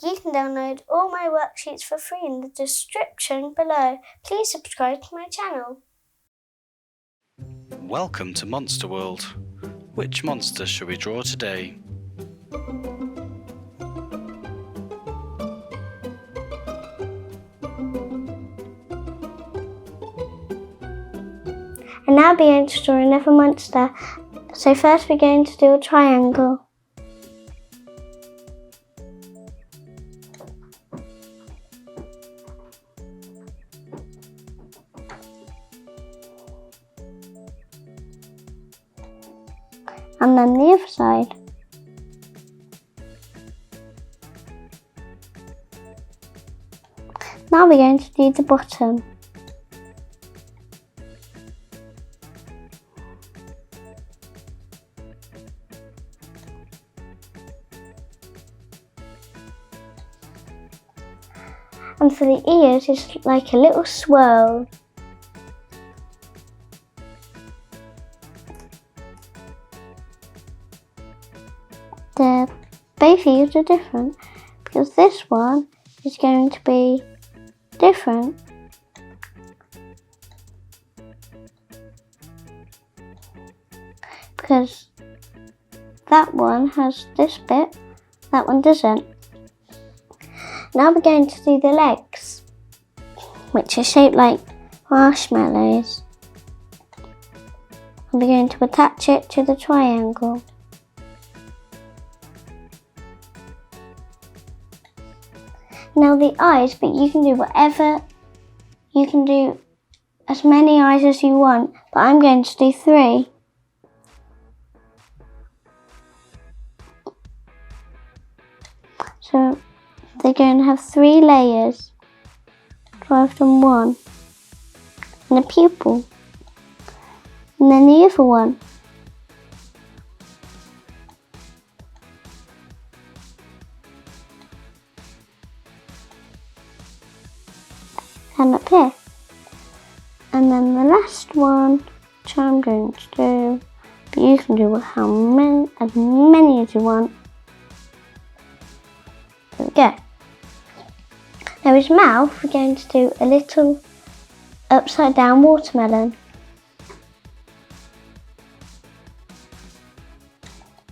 You can download all my worksheets for free in the description below. Please subscribe to my channel. Welcome to Monster World. Which monster shall we draw today? And now we're going to draw another monster. So first we're going to do a triangle. And then the other side. Now we're going to do the bottom. And for the ears, it's like a little swirl. Both ears are different because this one is going to be different. Because that one has this bit, that one doesn't. Now we're going to do the legs, which are shaped like marshmallows. And we're going to attach it to the triangle. Now the eyes, but you can do whatever, you can do as many eyes as you want, but I'm going to do 3. So they're going to have 3 layers rather than 1. And a pupil. And then the other one. And up here. And then the last one, which I'm going to do, but you can do as many as you want. There we go. Now his mouth, we're going to do a little upside down watermelon.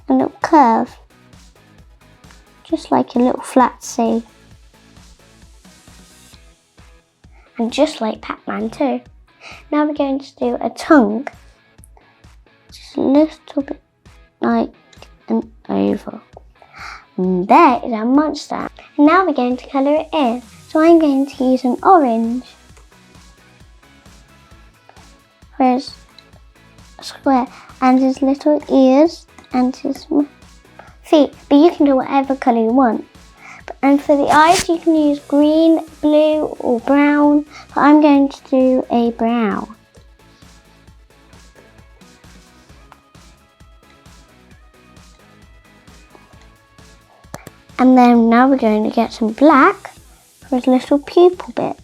And it'll curve, just like a little flat C. And just like Pac-Man too. Now we're going to do a tongue, just a little bit like an oval. And there is our monster. And now we're going to colour it in. So I'm going to use an orange for his square and his little ears and his feet. But you can do whatever colour you want. And for the eyes you can use green, blue or brown. But I'm going to do a brown. And then now we're going to get some black for his little pupil bit.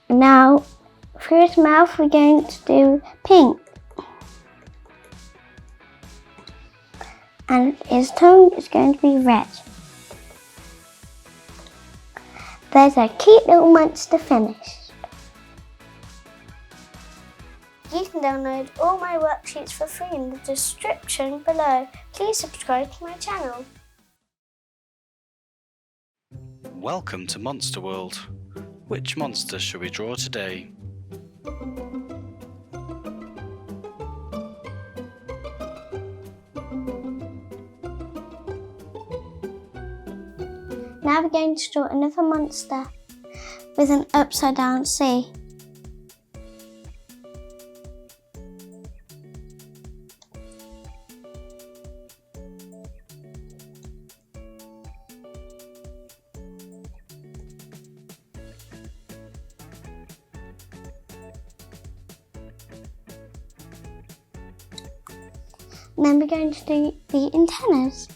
And now for his mouth we're going to do pink. And his tongue is going to be red. There's a cute little monster finished. You can download all my worksheets for free in the description below. Please subscribe to my channel. Welcome to Monster World. Which monster shall we draw today? Now we're going to draw another monster with an upside down C. And then we're going to do the antennas.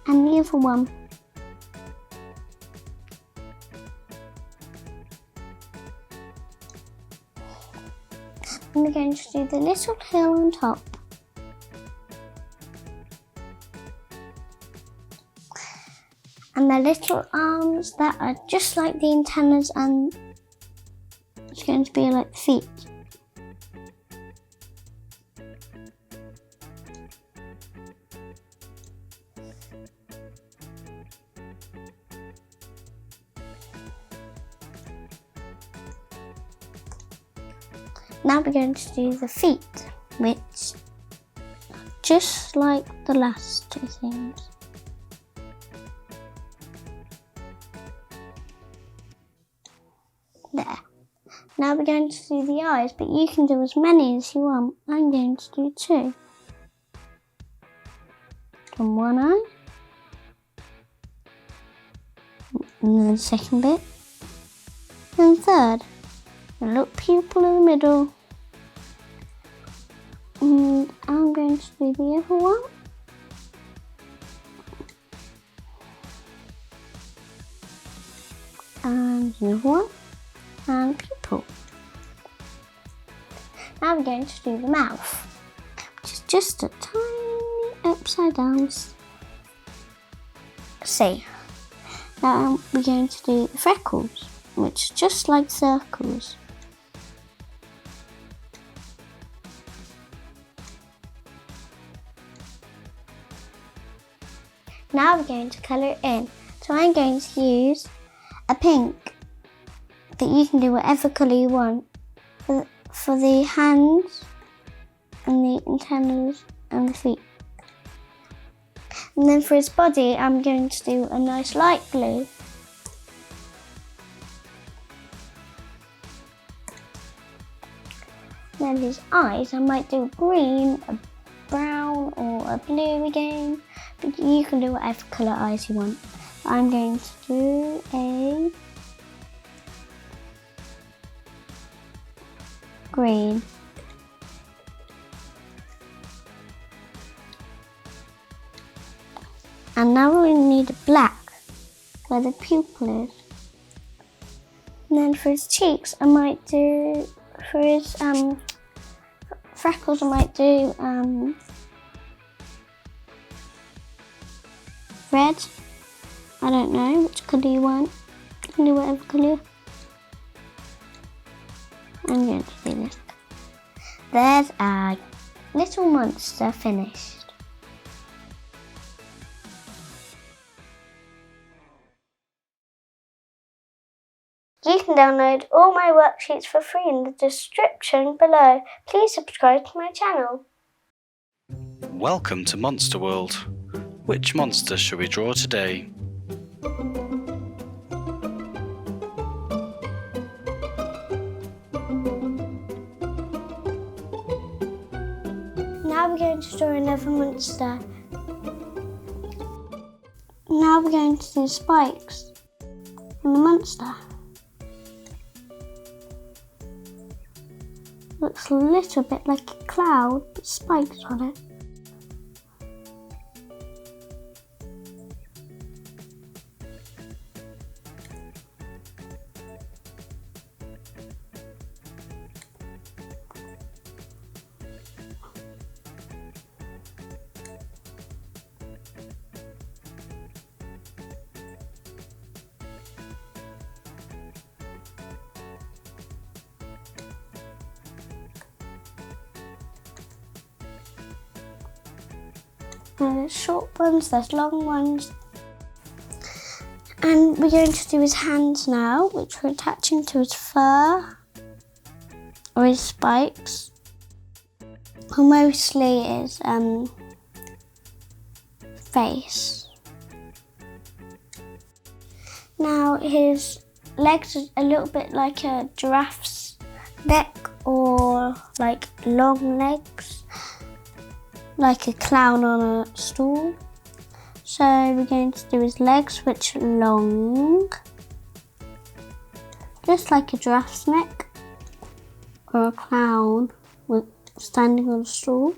And the other one. And we're going to do the little hill on top. And the little arms that are just like the antennas, and it's going to be like feet. Now we're going to do the feet, which are just like the last two things. There. Now we're going to do the eyes, but you can do as many as you want. I'm going to do 2. From one eye. And then the second bit. And third. A little pupil in the middle. And I'm going to do the other one. And the other one. And pupil. Now we're going to do the mouth, which is just a tiny upside down C. Now we're going to do the freckles, which are just like circles. Now we're going to colour it in. So I'm going to use a pink, but you can do whatever colour you want for the hands and the antennas and the feet. And then for his body, I'm going to do a nice light blue. Then his eyes, I might do green, a brown or a blue again, but you can do whatever colour eyes you want. I'm going to do a green. And now we need a black where the pupil is. And then for his cheeks, I might do, for his freckles, I might do red. I don't know which colour you want. You can do whatever colour. I'm going to do this. There's our little monster finished. You can download all my worksheets for free in the description below. Please subscribe to my channel. Welcome to Monster World. Which monster shall we draw today? Now we're going to draw another monster. Now we're going to do spikes on the monster. Looks a little bit like a cloud, but spikes on it. There's short ones, there's long ones. And we're going to do his hands now, which we're attaching to his fur or his spikes. Or mostly his face. Now his legs are a little bit like a giraffe's neck, or like long legs, like a clown on a stool. So we're going to do his legs, which are long, just like a giraffe's neck, or a clown standing on a stool.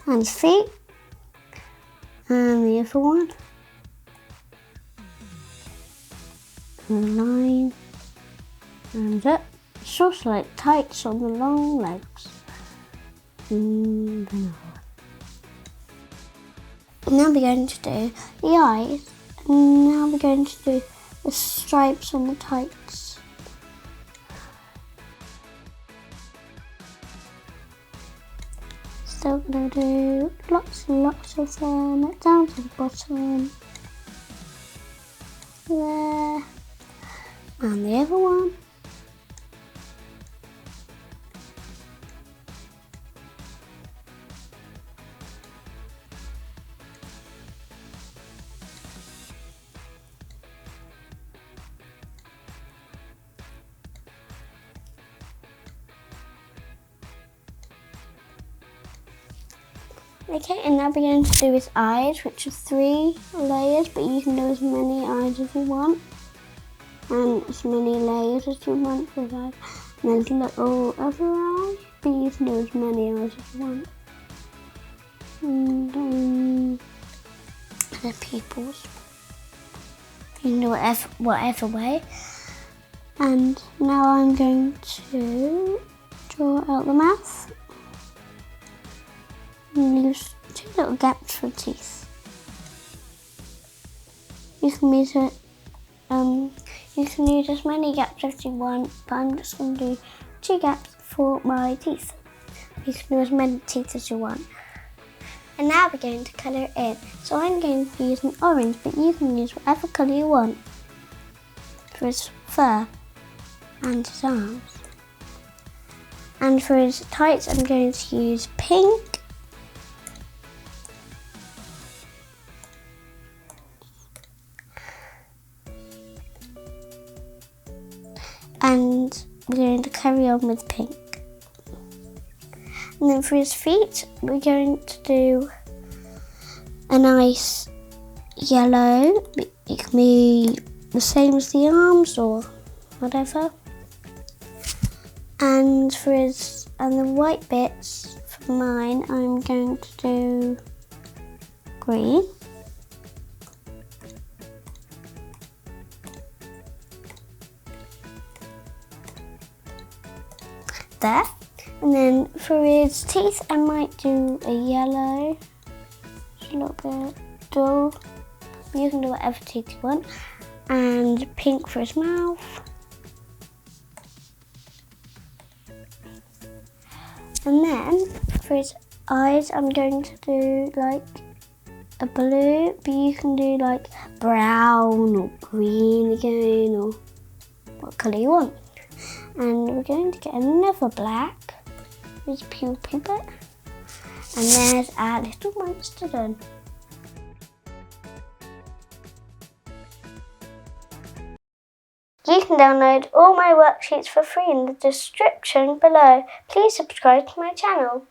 And his feet, and the other one, and a line, And that sort of like tights on the long legs. Now we're going to do the eyes. And now we're going to do the stripes on the tights. So we're going to do lots and lots of them down to the bottom. There. And the other one. Okay, and now we're going to do his eyes, which are 3 layers, but you can do as many eyes as you want. And as many layers as you want for his eyes. And there's little other eyes, but you can do as many eyes as you want. And the pupils. You can do whatever way. And now I'm going to draw out the mouth. And use 2 little gaps for teeth. You can use it. You can use as many gaps as you want, but I'm just going to do 2 gaps for my teeth. You can do as many teeth as you want. And now we're going to colour it in. So I'm going to use an orange, but you can use whatever colour you want for his fur and his arms. And for his tights, I'm going to use pink. And we're going to carry on with pink. And then for his feet, we're going to do a nice yellow. It can be the same as the arms or whatever. And for the white bits for mine, I'm going to do green. There. And then for his teeth, I might do a yellow, just a little bit dull. You can do whatever teeth you want. And pink for his mouth. And then for his eyes, I'm going to do like a blue, but you can do like brown or green again, or what colour you want. And we're going to get another black. With pupil bit. And there's our little monster done. You can download all my worksheets for free in the description below. Please subscribe to my channel.